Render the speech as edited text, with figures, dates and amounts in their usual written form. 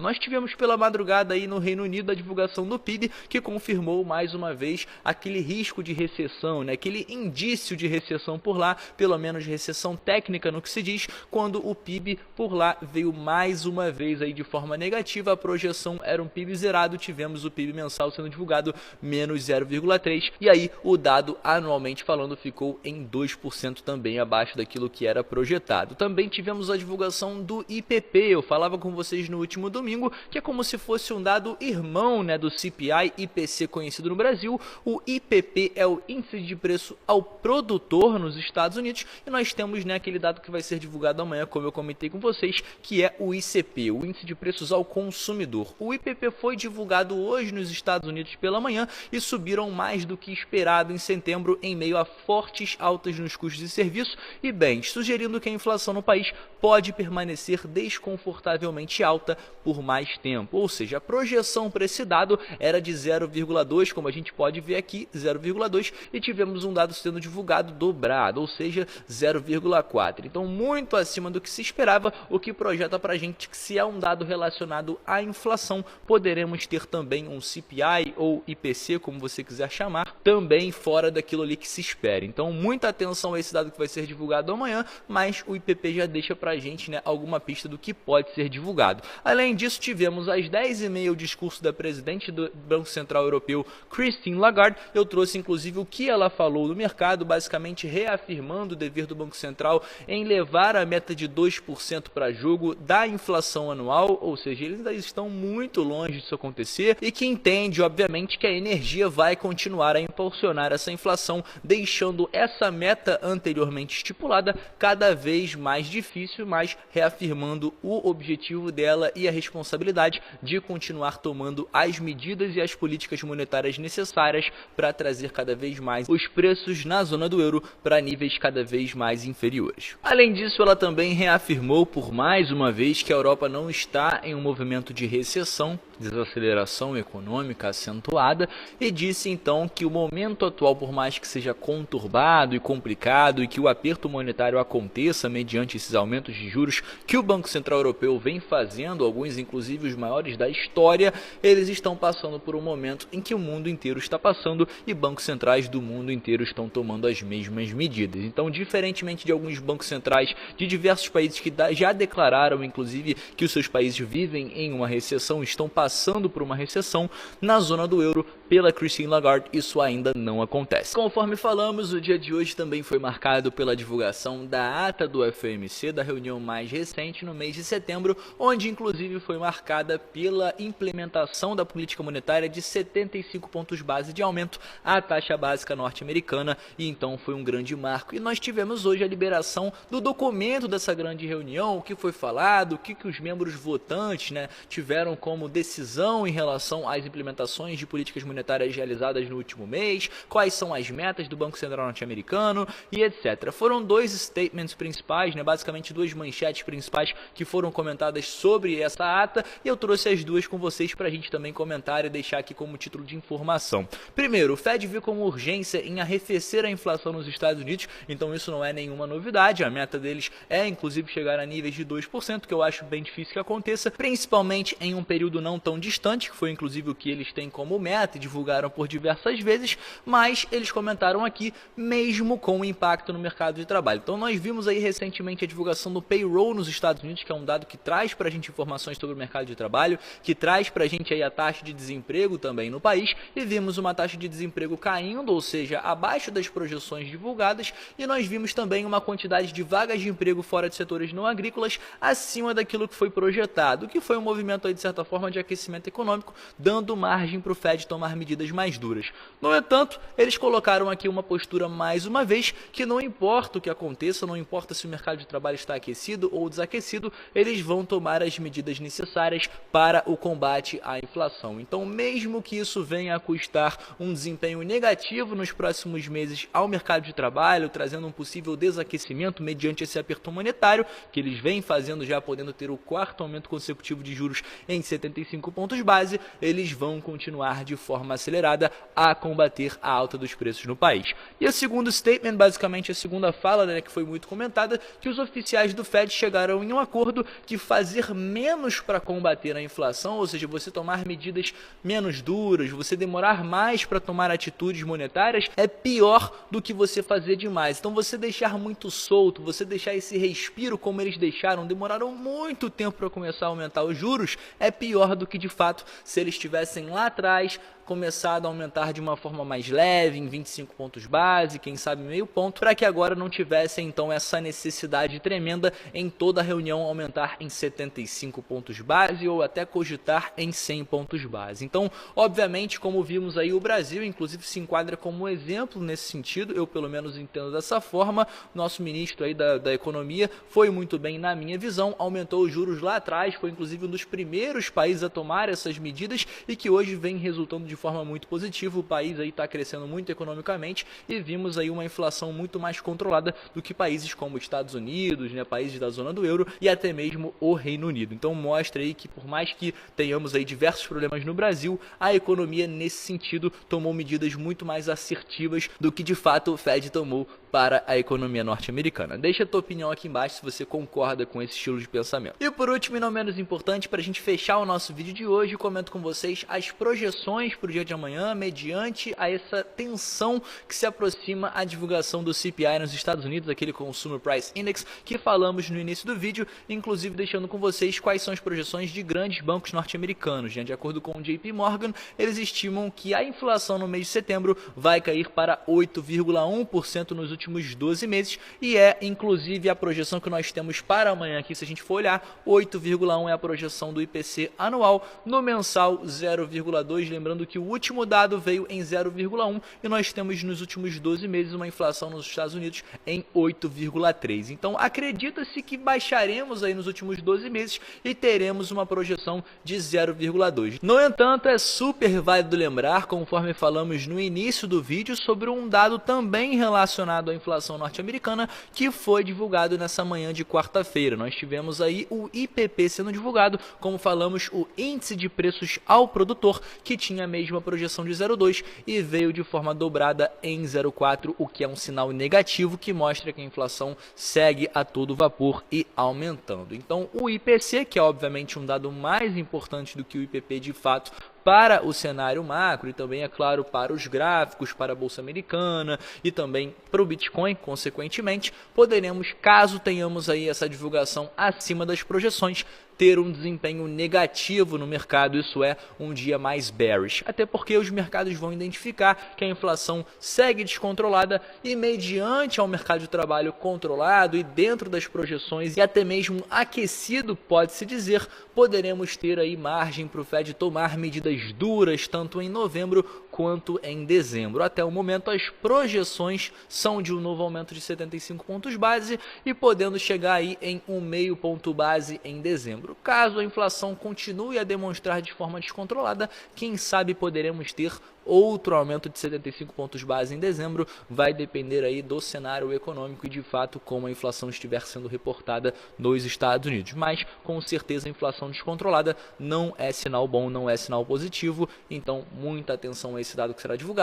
Nós tivemos pela madrugada aí no Reino Unido a divulgação do PIB, que confirmou mais uma vez aquele risco de recessão, né? Aquele indício de recessão por lá, pelo menos recessão técnica no que se diz, quando o PIB por lá veio mais uma vez aí de forma negativa. A projeção era um PIB zerado, tivemos o PIB mensal sendo divulgado menos 0,3, e aí o dado anualmente falando ficou em 2% também abaixo daquilo que era projetado. Também tivemos a divulgação do IPP, eu falava com vocês no último domingo, que é como se fosse um dado irmão, né, do CPI IPC conhecido no Brasil. O IPP é o índice de preço ao produtor nos Estados Unidos, e nós temos, né, aquele dado que vai ser divulgado amanhã, como eu comentei com vocês, que é o ICP, o índice de preços ao consumidor. O IPP foi divulgado hoje nos Estados Unidos pela manhã e subiram mais do que esperado em setembro em meio a fortes altas nos custos de serviço e bens, sugerindo que a inflação no país pode permanecer desconfortavelmente alta por mais tempo. Ou seja, a projeção para esse dado era de 0,2, como a gente pode ver aqui, 0,2, e tivemos um dado sendo divulgado dobrado, ou seja, 0,4. Então, muito acima do que se esperava, o que projeta para a gente que, se é um dado relacionado à inflação, poderemos ter também um CPI ou IPC, como você quiser chamar, também fora daquilo ali que se espera. Então, muita atenção a esse dado que vai ser divulgado amanhã, mas o IPP já deixa para a gente, né, alguma pista do que pode ser divulgado. Além disso, tivemos às 10h30 o discurso da presidente do Banco Central Europeu, Christine Lagarde. Eu trouxe inclusive o que ela falou no mercado, basicamente reafirmando o dever do Banco Central em levar a meta de 2% para jogo da inflação anual, ou seja, eles ainda estão muito longe disso acontecer, e que entende, obviamente, que a energia vai continuar a impulsionar essa inflação, deixando essa meta anteriormente estipulada cada vez mais difícil, mas reafirmando o objetivo dela e a responsabilidade de continuar tomando as medidas e as políticas monetárias necessárias para trazer cada vez mais os preços na zona do euro para níveis cada vez mais inferiores. Além disso, ela também reafirmou por mais uma vez que a Europa não está em um movimento de recessão, desaceleração econômica acentuada, e disse então que o momento atual, por mais que seja conturbado e complicado e que o aperto monetário aconteça mediante esses aumentos de juros que o Banco Central Europeu vem fazendo, alguns inclusive os maiores da história, eles estão passando por um momento em que o mundo inteiro está passando e bancos centrais do mundo inteiro estão tomando as mesmas medidas. Então, diferentemente de alguns bancos centrais de diversos países que já declararam inclusive que os seus países vivem em uma recessão, estão passando por uma recessão, na zona do euro, pela Christine Lagarde, isso ainda não acontece. Conforme falamos, o dia de hoje também foi marcado pela divulgação da ata do FOMC, da reunião mais recente no mês de setembro, onde inclusive foi marcada pela implementação da política monetária de 75 pontos base de aumento à taxa básica norte-americana, e então foi um grande marco. E nós tivemos hoje a liberação do documento dessa grande reunião, o que foi falado, o que os membros votantes, né, tiveram como decisão em relação às implementações de políticas monetárias realizadas no último mês, quais são as metas do Banco Central norte-americano e etc. Foram dois statements principais, né, basicamente duas manchetes principais que foram comentadas sobre essa ata, e eu trouxe as duas com vocês para a gente também comentar e deixar aqui como título de informação. Primeiro, o Fed viu como urgência em arrefecer a inflação nos Estados Unidos, então isso não é nenhuma novidade, a meta deles é inclusive chegar a níveis de 2%, que eu acho bem difícil que aconteça, principalmente em um período não tão distante, que foi inclusive o que eles têm como meta e divulgaram por diversas vezes, mas eles comentaram aqui mesmo com o impacto no mercado de trabalho. Então nós vimos aí recentemente a divulgação do payroll nos Estados Unidos, que é um dado que traz para a gente informações sobre o mercado de trabalho, que traz para a gente aí a taxa de desemprego também no país, e vimos uma taxa de desemprego caindo, ou seja, abaixo das projeções divulgadas, e nós vimos também uma quantidade de vagas de emprego fora de setores não agrícolas acima daquilo que foi projetado, que foi um movimento aí de certa forma de aquecimento econômico, dando margem para o Fed tomar medidas mais duras. No entanto, eles colocaram aqui uma postura mais uma vez, que não importa o que aconteça, não importa se o mercado de trabalho está aquecido ou desaquecido, eles vão tomar as medidas necessárias para o combate à inflação. Então, mesmo que isso venha a custar um desempenho negativo nos próximos meses ao mercado de trabalho, trazendo um possível desaquecimento mediante esse aperto monetário, que eles vêm fazendo já, podendo ter o quarto aumento consecutivo de juros em 75 pontos base, eles vão continuar de forma acelerada a combater a alta dos preços no país. E o segundo statement, basicamente a segunda fala, né, que foi muito comentada, que os oficiais do Fed chegaram em um acordo que fazer menos para combater a inflação, ou seja, você tomar medidas menos duras, você demorar mais para tomar atitudes monetárias, é pior do que você fazer demais. Então você deixar muito solto, você deixar esse respiro como eles deixaram, demoraram muito tempo para começar a aumentar os juros, é pior do que de fato se eles tivessem lá atrás começado a aumentar de uma forma mais leve, em 25 pontos base, quem sabe meio ponto, para que agora não tivesse então essa necessidade tremenda em toda a reunião aumentar em 75 pontos base ou até cogitar em 100 pontos base. Então, obviamente, como vimos aí, o Brasil inclusive se enquadra como exemplo nesse sentido, eu pelo menos entendo dessa forma. Nosso ministro aí da Economia foi muito bem na minha visão, aumentou os juros lá atrás, foi inclusive um dos primeiros países a tomar essas medidas e que hoje vem resultando de forma muito positiva. O país aí está crescendo muito economicamente e vimos aí uma inflação muito mais controlada do que países como Estados Unidos, né, países da zona do euro e até mesmo o Reino Unido. Então mostra aí que por mais que tenhamos aí diversos problemas no Brasil, a economia nesse sentido tomou medidas muito mais assertivas do que de fato o Fed tomou para a economia norte-americana. Deixa a tua opinião aqui embaixo se você concorda com esse estilo de pensamento. E por último e não menos importante, para a gente fechar o nosso vídeo de hoje, comento com vocês as projeções para o dia de amanhã, mediante a essa tensão que se aproxima a divulgação do CPI nos Estados Unidos, aquele Consumer Price Index que falamos no início do vídeo, inclusive deixando com vocês quais são as projeções de grandes bancos norte-americanos. De acordo com o JP Morgan, eles estimam que a inflação no mês de setembro vai cair para 8,1% nos últimos 12 meses e é inclusive a projeção que nós temos para amanhã aqui. Se a gente for olhar, 8,1 é a projeção do IPC anual, no mensal 0,2, lembrando que o último dado veio em 0,1 e nós temos nos últimos 12 meses uma inflação nos Estados Unidos em 8,3. Então acredita-se que baixaremos aí nos últimos 12 meses e teremos uma projeção de 0,2. No entanto, é super válido lembrar, conforme falamos no início do vídeo, sobre um dado também relacionado à inflação norte-americana que foi divulgado nessa manhã de quarta-feira. Nós tivemos aí o IPP sendo divulgado, como falamos, o índice de preços ao produtor, que tinha a mesma projeção de 0,2 e veio de forma dobrada em 0,4, o que é um sinal negativo que mostra que a inflação segue a todo vapor e aumentando. Então o IPC, que é obviamente um dado mais importante do que o IPP de fato para o cenário macro e também, é claro, para os gráficos, para a Bolsa Americana e também para o Bitcoin, consequentemente, poderemos, caso tenhamos aí essa divulgação acima das projeções, ter um desempenho negativo no mercado, isso é, um dia mais bearish. Até porque os mercados vão identificar que a inflação segue descontrolada e mediante ao mercado de trabalho controlado e dentro das projeções e até mesmo aquecido, pode-se dizer, poderemos ter aí margem para o Fed tomar medidas duras, tanto em novembro quanto em dezembro. Até o momento, as projeções são de um novo aumento de 75 pontos base e podendo chegar aí em 1,5 ponto base em dezembro. Caso a inflação continue a demonstrar de forma descontrolada, quem sabe poderemos ter outro aumento de 75 pontos base em dezembro. Vai depender aí do cenário econômico e de fato como a inflação estiver sendo reportada nos Estados Unidos. Mas com certeza a inflação descontrolada não é sinal bom, não é sinal positivo. Então muita atenção a esse dado que será divulgado.